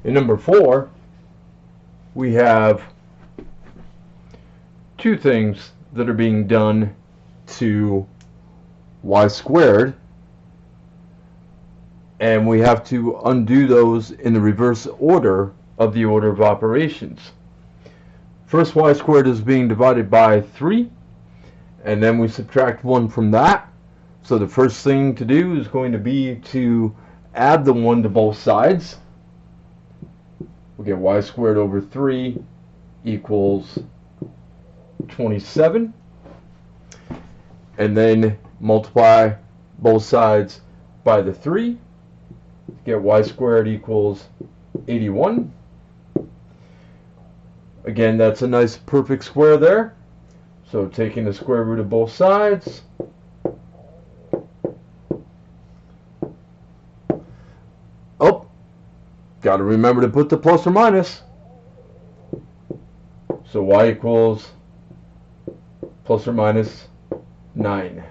In number 4, we have two things that are being done to y squared, and we have to undo those in the reverse order of the order of operations. First, y squared is being divided by 3, and then we subtract 1 from that. So the first thing to do is going to be to add the 1 to both sides. We get y squared over 3 equals 27. And then multiply both sides by the 3. Get y squared equals 81. Again, that's a nice perfect square there. So taking the square root of both sides, oh, got to remember to put the plus or minus. So y equals plus or minus 9.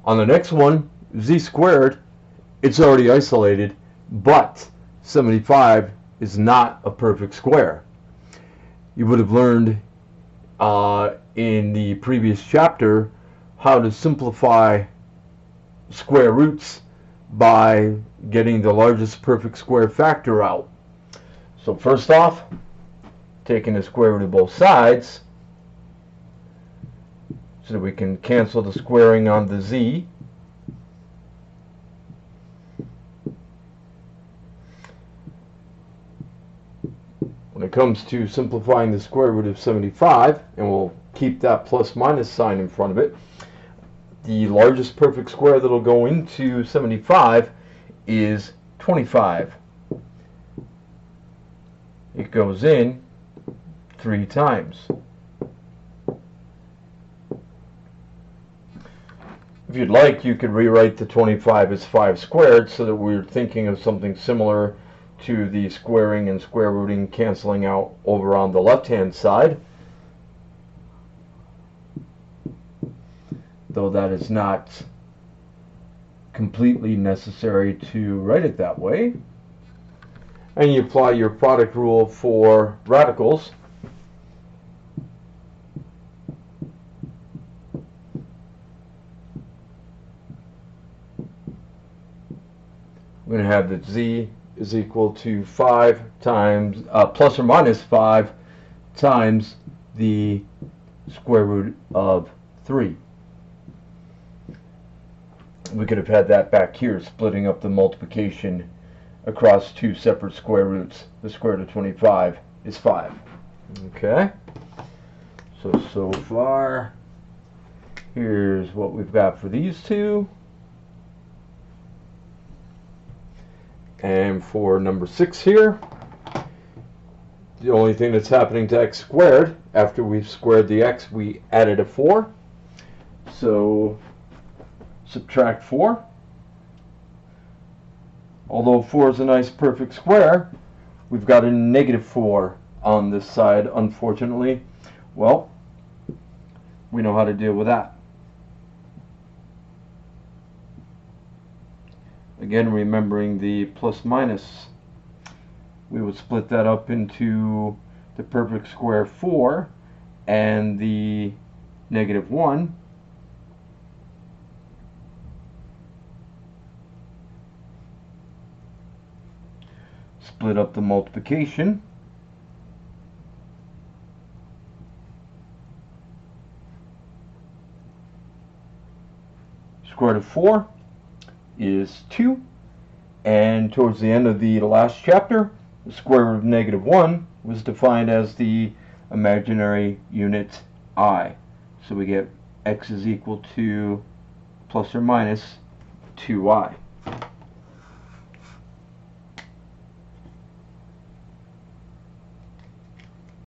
On the next one, z squared, it's already isolated, but 75 is not a perfect square. You would have learned in the previous chapter how to simplify square roots by getting the largest perfect square factor out. So first off, taking the square root of both sides so that we can cancel the squaring on the z. When it comes to simplifying the square root of 75, and we'll keep that plus minus sign in front of it, the largest perfect square that will go into 75 is 25. It goes in 3 times. If you'd like, you could rewrite the 25 as 5 squared so that we're thinking of something similar to the squaring and square rooting canceling out over on the left-hand side, though that is not completely necessary to write it that way. And you apply your product rule for radicals. We're going to have that z is equal to 5 times, plus or minus 5 times the square root of 3. We could have had that back here, splitting up the multiplication across 2 separate square roots. The square root of 25 is 5. Okay? So far, here's what we've got for these two. And for number 6 here, the only thing that's happening to x squared, after we've squared the x, we added a 4. So subtract 4. Although 4 is a nice perfect square, we've got a negative 4 on this side, unfortunately. Well, we know how to deal with that. Again, remembering the plus minus, we would split that up into the perfect square 4 and the negative 1. Split up the multiplication. Square root of 4 is 2, and towards the end of the last chapter, the square root of negative 1 was defined as the imaginary unit I. So we get x is equal to plus or minus 2i.